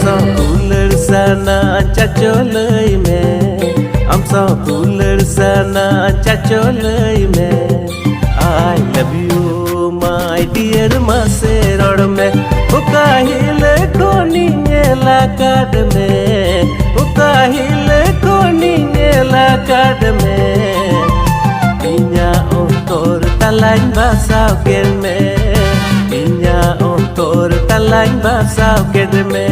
so cooler sana chacholai me I'm so cooler sana chacholai me I love you my dear maserod me ukahile koni nela kad me ukahile koni nela kad me pinya ontor talain basau ken me pinya ontor talain basau ken me